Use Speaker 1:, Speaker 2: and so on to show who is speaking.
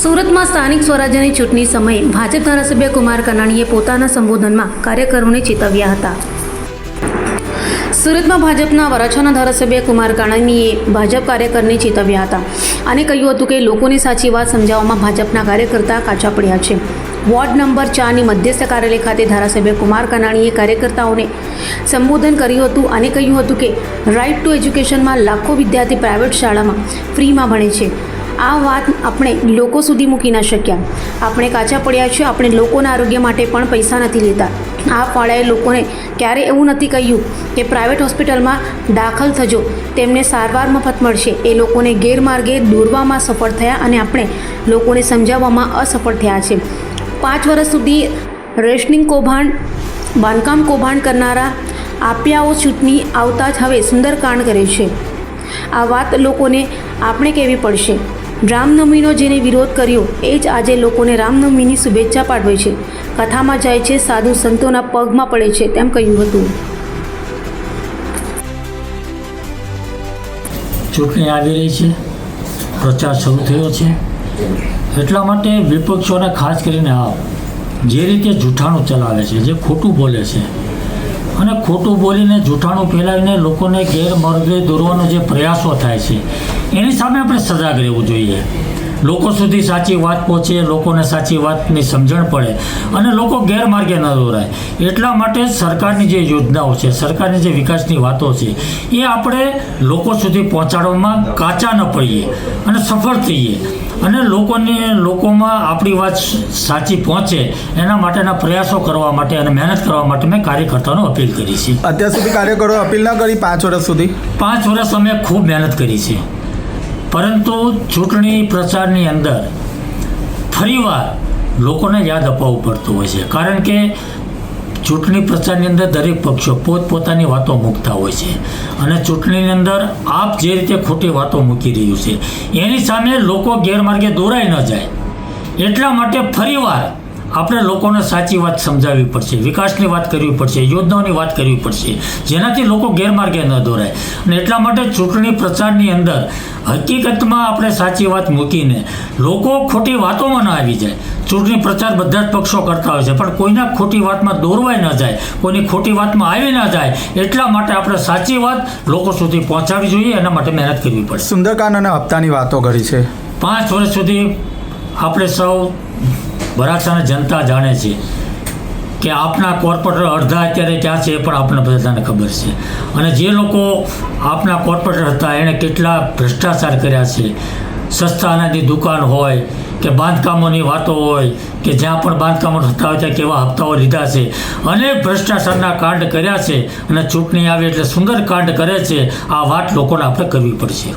Speaker 1: સુરતમાં સ્થાનિક સ્વરાજ્યની ચૂંટણી સમયે ભાજપ ધારાસભ્ય કુમાર કાનાણીએ પોતાના સંબોધનમાં કાર્યકરોને ચેતવ્યા હતા. સુરતમાં ભાજપના વરાછાના ધારાસભ્ય કુમાર કાનાણીએ ભાજપ કાર્યકરને ચેતવ્યા હતા અને કહ્યું હતું કે લોકોને સાચી વાત સમજાવવામાં ભાજપના કાર્યકર્તા કાચા પડ્યા છે. વોર્ડ નંબર 4ની મધ્યસ્થ કાર્યાલય ખાતે ધારાસભ્ય કુમાર કાનાણીએ કાર્યકર્તાઓને સંબોધન કર્યું હતું અને કહ્યું હતું કે રાઇટ ટુ એજ્યુકેશનમાં લાખો વિદ્યાર્થી પ્રાઇવેટ શાળામાં ફ્રીમાં ભણે છે. આ વાત આપણે લોકો સુધી મૂકી ન શક્યા. આપણે કાચા પડ્યા છે. આપણે લોકોના આરોગ્ય માટે પણ પૈસા નથી લેતા. આ ફાળાએ લોકોને ક્યારે એવું નથી કહ્યું કે પ્રાઇવેટ હોસ્પિટલમાં દાખલ થજો, તેમને સારવાર મફત મળશે. એ લોકોને ગેરમાર્ગે દોરવામાં સફળ થયા અને આપણે લોકોને સમજાવવામાં અસફળ થયા છે. 5 વર્ષ સુધી રેશનિંગ કૌભાંડ, બાંધકામ કૌભાંડ કરનારા આપ્યાઓ ચૂંટણી આવતા જ હવે સુંદરકાંડ કરે છે. આ વાત લોકોને આપણે કહેવી પડશે. રામનવમીનો જેને વિરોધ કર્યો એ જ આજે લોકોને રામનવમીની શુભેચ્છા પાઠવે છે. કથામાં જાય છે, સાધુ સંતોના પગમાં પડે છે, તેમ કહ્યું હતું.
Speaker 2: ચૂંટણી આવી રહી છે, પ્રચાર શરૂ થયો છે, એટલા માટે વિપક્ષોને ખાસ કરીને જે રીતે જૂઠાણું ચલાવે છે, જે ખોટું બોલે છે અને ખોટું બોલીને જૂઠાણું ફેલાવીને લોકોને ગેરમાર્ગે દોરવાનો જે પ્રયાસો થાય છે એની સામે આપણે સજાગ રહેવું જોઈએ. લોકો સુધી સાચી વાત પહોંચે, લોકોને સાચી વાતની સમજણ પડે અને લોકો ગેરમાર્ગે ન દોરાય. એટલા માટે સરકારની જે યોજનાઓ છે, સરકારની જે વિકાસની વાતો છે એ આપણે લોકો સુધી પહોંચાડવામાં કાચા ન પડીએ અને સફળ થઈએ અને લોકોમાં આપણી વાત સાચી પહોંચે એના માટેના પ્રયાસો કરવા માટે અને મહેનત કરવા માટે મેં કાર્યકર્તાઓને અપીલ કરી છે.
Speaker 3: અત્યાર સુધી કાર્યકરો અપીલ ન કરી 5 વર્ષ સુધી?
Speaker 2: 5 વર્ષ અમે ખૂબ મહેનત કરી છે, પરંતુ ચૂંટણી પ્રચારની અંદર ફરીવાર લોકોને યાદ અપાવવું પડતું હોય છે. કારણ કે ચૂંટણી પ્રચારની અંદર દરેક પક્ષો પોતપોતાની વાતો મૂકતા હોય છે અને ચૂંટણીની અંદર આપ જે રીતે ખોટી વાતો મૂકી રહ્યું છે એની સામે લોકો ગેરમાર્ગે દોરાઈ ન જાય. એટલા માટે ફરીવાર આપણે લોકોને સાચી વાત સમજાવવી પડશે, વિકાસની વાત કરવી પડશે, યોજનાઓની વાત કરવી પડશે, જેનાથી લોકો ગેરમાર્ગે ન દોરાય. અને એટલા માટે ચૂંટણી પ્રચારની અંદર હકીકતમાં આપણે સાચી વાત મૂકીને લોકો ખોટી વાતોમાં ન આવી જાય. ચૂંટણી પ્રચાર બધા જ પક્ષો કરતા હોય છે, પણ કોઈના ખોટી વાતમાં દોરવાઈ ન જાય, કોઈની ખોટી વાતમાં આવી ન જાય. એટલા માટે આપણે સાચી વાત લોકો સુધી પહોંચાડવી જોઈએ, એના માટે મહેનત કરવી પડશે.
Speaker 3: સુંદરકાંડ અને હપ્તાની વાતો કરી છે.
Speaker 2: 5 વર્ષ સુધી આપણે સૌ વરાછાની જનતા જાણે છે કે આપના કોર્પોરેટર અડધા અત્યારે ક્યાં છે એ પણ આપણને બધાને ખબર છે. અને જે લોકો આપના કોર્પોરેટર હતા એણે કેટલા ભ્રષ્ટાચાર કર્યા છે. સસ્તા અનાજની દુકાન હોય કે બાંધકામોની વાતો હોય કે જ્યાં પણ બાંધકામો થતા હોય ત્યાં કેવા હપ્તાઓ લીધા છે, અનેક ભ્રષ્ટાચારના કાંડ કર્યા છે અને ચૂંટણી આવે એટલે સુંદર કાંડ કરે છે. આ વાત લોકોને આપણે કરવી પડશે.